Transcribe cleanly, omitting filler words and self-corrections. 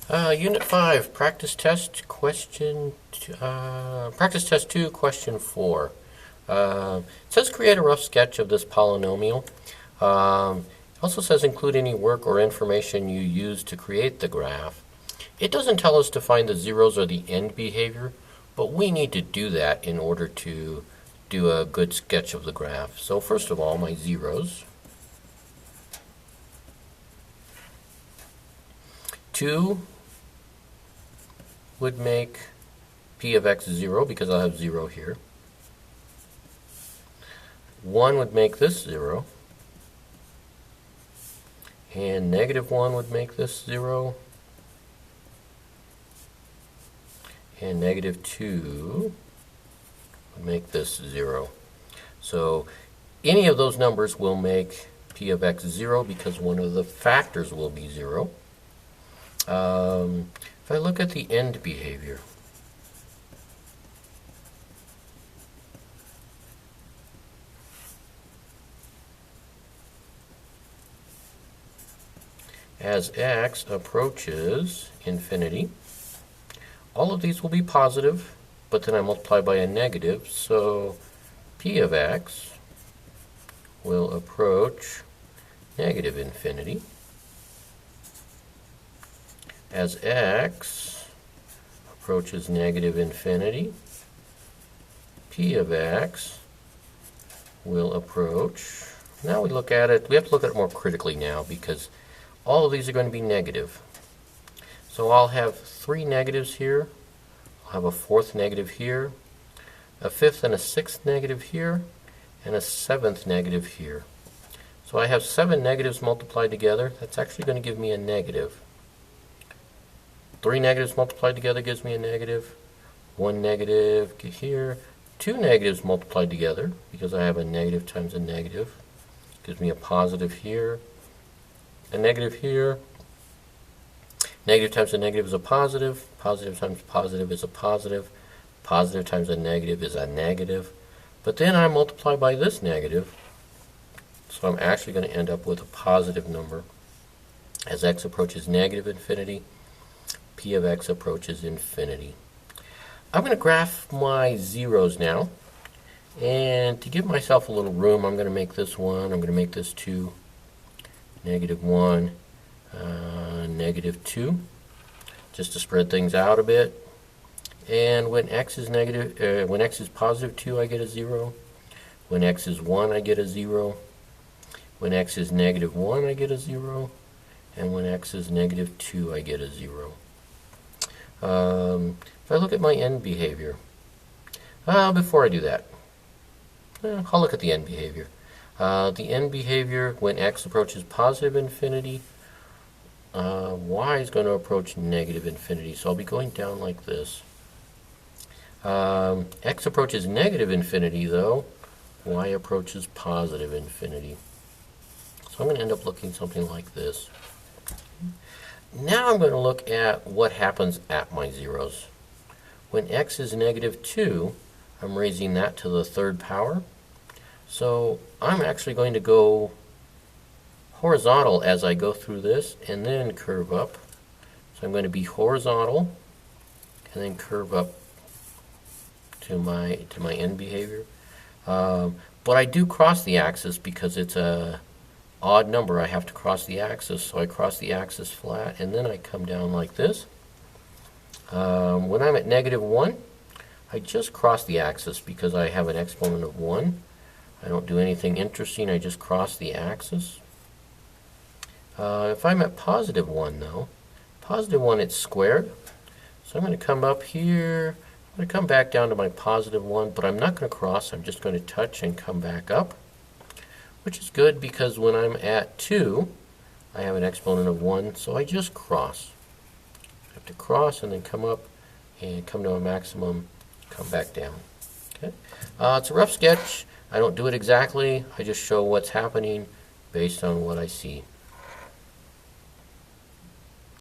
Unit 5, practice test, practice test 2, question 4. It says create a rough sketch of this polynomial. It also says include any work or information you use to create the graph. It doesn't tell us to find the zeros or the end behavior, but we need to do that in order to do a good sketch of the graph. So first of all, my zeros. 2 would make p of x 0 because I'll have 0 here. 1 would make this 0. And negative 1 would make this 0. And negative 2 would make this 0. So any of those numbers will make p of x 0 because one of the factors will be 0. If I look at the end behavior, as x approaches infinity, all of these will be positive, but then I multiply by a negative, so p of x will approach negative infinity. As x approaches negative infinity, p of x will approach, now we look at it, we have to look at it more critically now because all of these are going to be negative. So I'll have 3 negatives here, I'll have a 4th negative here, a 5th and a 6th negative here, and a 7th negative here. So I have 7 negatives multiplied together, that's actually going to give me a negative. 3 negatives multiplied together gives me a negative. 1 negative here. 2 negatives multiplied together, because I have a negative times a negative, gives me a positive here. A negative here. Negative times a negative is a positive. Positive times positive is a positive. Positive times a negative is a negative. But then I multiply by this negative, so I'm actually going to end up with a positive number. As x approaches negative infinity, p of x approaches infinity. I'm going to graph my zeros now, and to give myself a little room, I'm going to make this 1, I'm going to make this 2, negative 1, negative 2, just to spread things out a bit. And when x is negative, when x is positive 2, I get a 0. When x is 1, I get a 0. When x is negative 1, I get a 0. And when x is negative 2, I get a 0. If I look at my end behavior, before I do that, I'll look at the end behavior. The end behavior, when x approaches positive infinity, y is going to approach negative infinity. So I'll be going down like this. X approaches negative infinity, though, y approaches positive infinity. So I'm going to end up looking something like this. Now I'm going to look at what happens at my zeros. When x is negative 2, I'm raising that to the 3rd power. So I'm actually going to go horizontal as I go through this and then curve up. So I'm going to be horizontal and then curve up to my end behavior. But I do cross the axis because it's a odd number. I have to cross the axis, so I cross the axis flat and then I come down like this. When I'm at negative 1, I just cross the axis because I have an exponent of 1. I don't do anything interesting, I just cross the axis. If I'm at positive 1 though, positive 1 it's squared. So I'm going to come up here, I'm going to come back down to my positive 1, but I'm not going to cross, I'm just going to touch and come back up. Which is good because when I'm at 2, I have an exponent of 1, so I just cross. I have to cross and then come up and come to a maximum, come back down. Okay? It's a rough sketch. I don't do it exactly. I just show what's happening based on what I see.